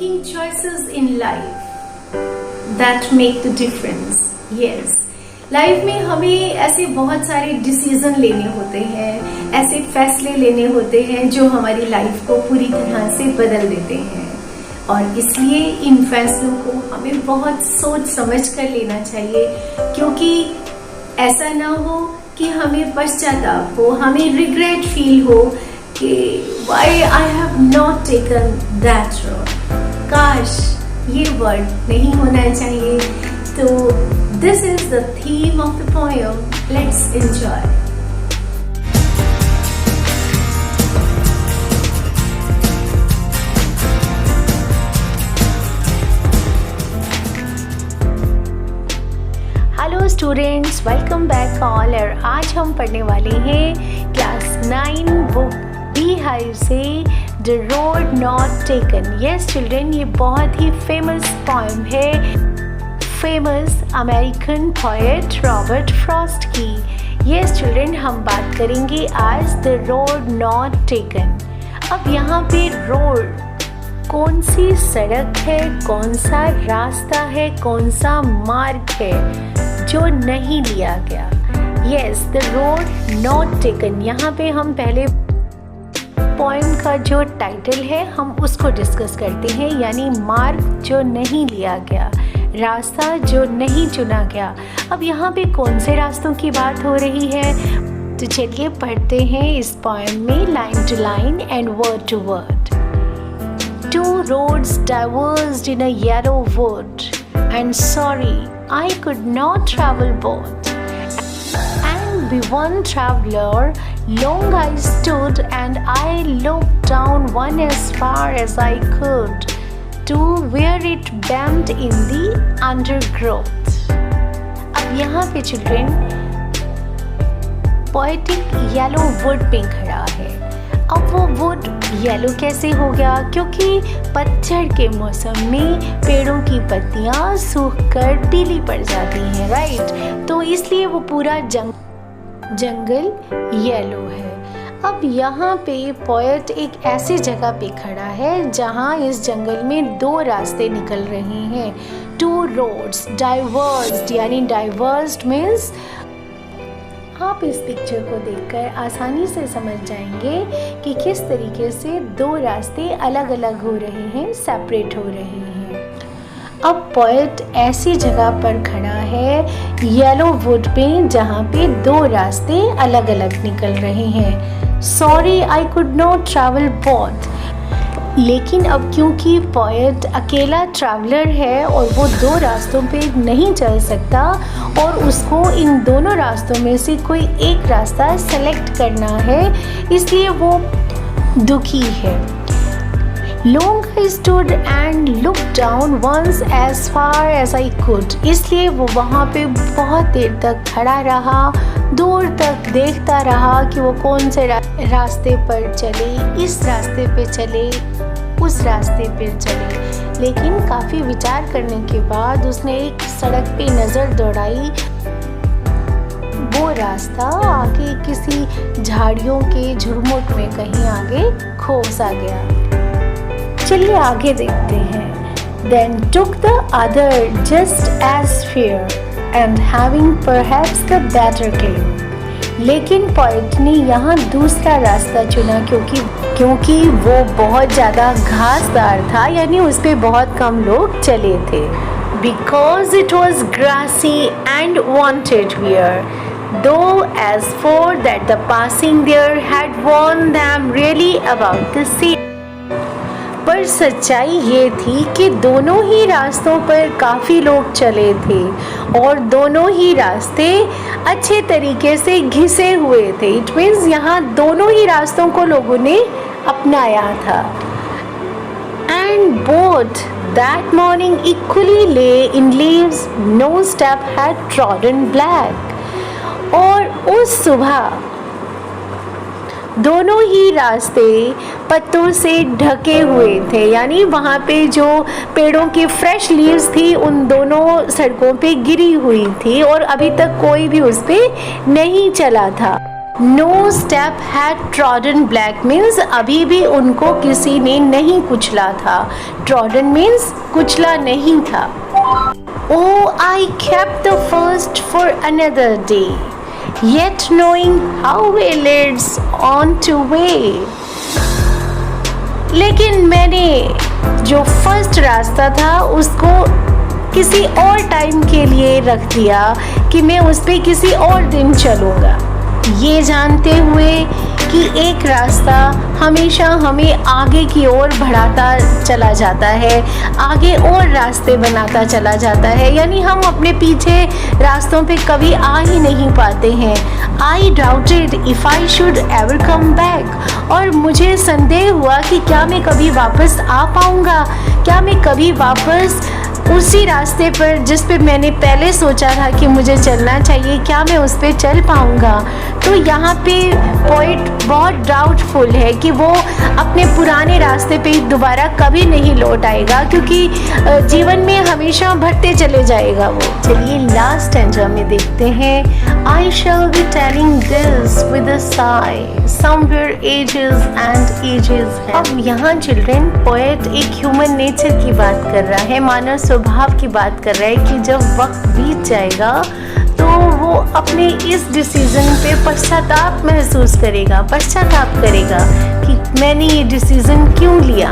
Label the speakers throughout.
Speaker 1: making choices in life that make the difference. Yes, life में हमें ऐसे बहुत सारे डिसीजन लेने होते हैं, ऐसे फैसले लेने होते हैं जो हमारी लाइफ को पूरी तरह से बदल देते हैं, और इसलिए इन फैसलों को हमें बहुत सोच समझ कर लेना चाहिए, क्योंकि ऐसा ना हो कि हमें पश्चाताप हो, हमें रिग्रेट फील हो कि why I have not taken that road. काश ये वर्ड नहीं होना चाहिए. तो this is the theme of the poem. Let's enjoy. Hello students, welcome back all. और आज हम पढ़ने वाले हैं क्लास 9 बुक बी हाइव से the road not taken. Yes children, ये बहुत ही फेमस पोएम है famous American poet Robert Frost की. यस चिल्ड्रेन, हम बात करेंगे आज द रोड नॉट टेकन. अब यहाँ पे रोड कौन सी सड़क है, कौन सा रास्ता है, कौन सा मार्ग है जो नहीं लिया गया. Yes, the road not taken. यहाँ पे हम पहले पोएम का जो टाइटल है हम उसको डिस्कस करते हैं, यानी मार्ग जो नहीं लिया गया, रास्ता जो नहीं चुना गया. अब यहाँ पे कौन से रास्तों की बात हो रही है, तो चलिए पढ़ते हैं इस पोएम में line to line and word to word. Two roads diverged in a yellow wood, and sorry, I could not travel both. And be one traveler, long I stood, and I looked down one as far as I could, to where it bent in the undergrowth. अब यहाँ पे children poetic yellow would पे खड़ा है. अब वो would yellow कैसे हो गया, क्योंकि पतझड़ के मौसम में पेड़ों की पत्तियां सूखकर पीली पड़ जाती हैं, राइट. तो इसलिए वो पूरा जंगल येलो है. अब यहाँ पे पोएट एक ऐसी जगह पे खड़ा है जहाँ इस जंगल में दो रास्ते निकल रहे हैं. टू रोड्स डाइवर्स्ड, यानी डाइवर्स्ड मीन्स आप इस पिक्चर को देखकर आसानी से समझ जाएंगे कि किस तरीके से दो रास्ते अलग अलग हो रहे हैं, सेपरेट हो रहे हैं. अब पोएट ऐसी जगह पर खड़ा है येलो वुड पे जहाँ पे दो रास्ते अलग अलग निकल रहे हैं. Sorry I could not travel both. लेकिन अब क्योंकि पोएट अकेला ट्रैवलर है और वो दो रास्तों पे नहीं चल सकता और उसको इन दोनों रास्तों में से कोई एक रास्ता सेलेक्ट करना है, इसलिए वो दुखी है. Long I stood and looked down once as far as I could. इसलिए वो वहाँ पे बहुत देर तक खड़ा रहा, दूर तक देखता रहा कि वो कौन से रास्ते पर चले, इस रास्ते पे चले, उस रास्ते पे चले. लेकिन काफ़ी विचार करने के बाद उसने एक सड़क पे नज़र दौड़ाई. वो रास्ता आगे किसी झाड़ियों के झुरमुट में कहीं आगे खो सा गया. चलिए आगे देखते हैं. Then took the other just as fair and having perhaps the better claim. लेकिन पोएट ने यहाँ दूसरा रास्ता चुना क्योंकि वो बहुत ज़्यादा घासदार था, यानी उस पर बहुत कम लोग चले थे. Because it was grassy and wanted wear, though as for that the passing there had warned them really about the sea. पर सच्चाई ये थी कि दोनों ही रास्तों पर काफ़ी लोग चले थे और दोनों ही रास्ते अच्छे तरीके से घिसे हुए थे. इट मीन्स यहाँ दोनों ही रास्तों को लोगों ने अपनाया था. And both that morning equally lay in leaves, no step had trodden black. और उस सुबह दोनों ही रास्ते पत्तों से ढके हुए थे, यानी वहाँ पे जो पेड़ों की फ्रेश लीव्स थी उन दोनों सड़कों पे गिरी हुई थी और अभी तक कोई भी उस पे नहीं चला था. No step had trodden black means अभी भी उनको किसी ने नहीं कुचला था। ट्रॉडन मीन्स कुचला नहीं था। Oh, I kept the first for another day, yet knowing how it leads on to way. लेकिन मैंने जो फर्स्ट रास्ता था उसको किसी और टाइम के लिए रख दिया कि मैं उस पर किसी और दिन चलूँगा, ये जानते हुए कि एक रास्ता हमेशा हमें आगे की ओर बढ़ाता चला जाता है, आगे और रास्ते बनाता चला जाता है, यानी हम अपने पीछे रास्तों पे कभी आ ही नहीं पाते हैं। आई doubted if I should ever come back, और मुझे संदेह हुआ कि क्या मैं कभी वापस आ पाऊँगा, क्या मैं कभी वापस उसी रास्ते पर जिस पे मैंने पहले सोचा था कि मुझे चलना चाहिए, क्या मैं उस पर चल पाऊँगा। तो यहाँ पे पोइट बहुत डाउटफुल है कि वो अपने पुराने रास्ते पे दोबारा कभी नहीं लौट आएगा, क्योंकि जीवन में हमेशा बढ़ते चले जाएगा वो। चलिए लास्ट स्टैंजा में देखते हैं। I shall be telling this with a sigh somewhere ages and ages. अब यहाँ चिल्ड्रन पोएट एक ह्यूमन नेचर की बात कर रहा है, मानव स्वभाव की बात कर रहा है कि जब वक्त बीत जाएगा तो वो अपने इस डिसीजन पे पश्चाताप महसूस करेगा, पश्चाताप करेगा कि मैंने ये डिसीजन क्यों लिया।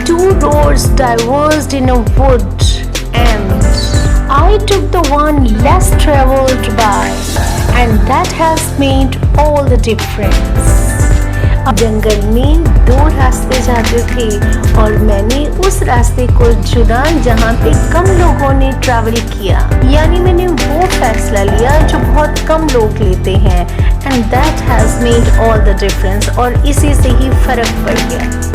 Speaker 1: Two roads diverged in a wood and I took the one less travelled by and that has made all the difference. अब जंगल में दो रास्ते जाते थे और मैंने उस रास्ते को चुना जहाँ पे कम लोगों ने ट्रैवल किया, यानी मैंने वो फैसला लिया जो बहुत कम लोग लेते हैं, and that has made all the difference, और इसी से ही फर्क पड़ गया।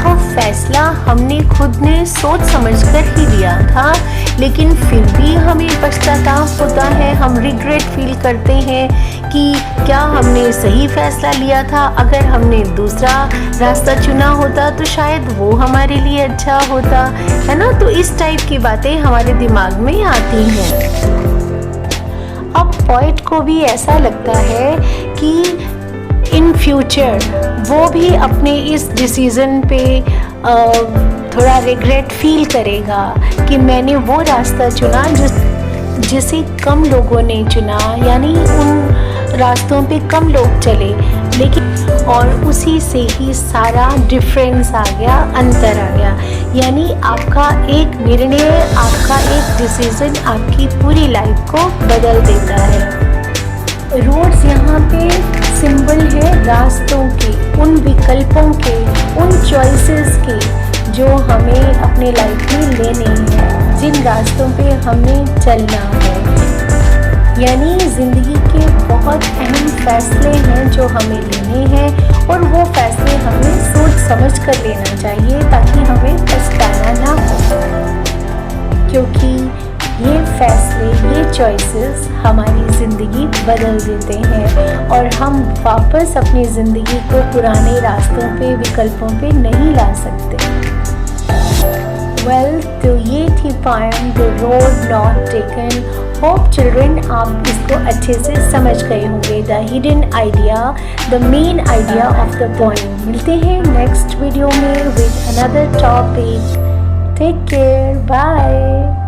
Speaker 1: अब फैसला हमने खुद ने सोच समझ कर ही लिया था, लेकिन फिर भी हमें पश्चाताप होता है, हम रिग्रेट फील करते हैं कि क्या हमने सही फैसला लिया था। अगर हमने दूसरा रास्ता चुना होता तो शायद वो हमारे लिए अच्छा होता, है ना। तो इस टाइप की बातें हमारे दिमाग में आती हैं। अब पोएट को भी ऐसा लगता है कि इन फ्यूचर वो भी अपने इस डिसीज़न पे थोड़ा रिग्रेट फील करेगा कि मैंने वो रास्ता चुना जिसे कम लोगों ने चुना, यानी उन रास्तों पे कम लोग चले, लेकिन और उसी से ही सारा डिफरेंस आ गया, अंतर आ गया। यानी आपका एक निर्णय, आपका एक डिसीज़न आपकी पूरी लाइफ को बदल देता है। रोड्स यहाँ पे सिंबल है रास्तों के, उन विकल्पों के, उन चॉइसेस के जो हमें अपने लाइफ में लेने हैं, जिन रास्तों पे हमें चलना है। यानी ज़िंदगी के बहुत अहम फैसले हैं जो हमें लेने हैं, और वो फैसले हमें सोच समझ कर लेना चाहिए ताकि हमें पछताना ना हो, क्योंकि ये फैसले, ये चॉइसेस हमारी ज़िंदगी बदल देते हैं और हम वापस अपनी ज़िंदगी को पुराने रास्तों पे, विकल्पों पे नहीं ला सकते। वेल, तो ये थी poem the road not taken. Hope children आप इसको अच्छे से समझ गए होंगे, the hidden idea, the main idea of the poem. मिलते हैं नेक्स्ट वीडियो में with another topic. Take care, bye.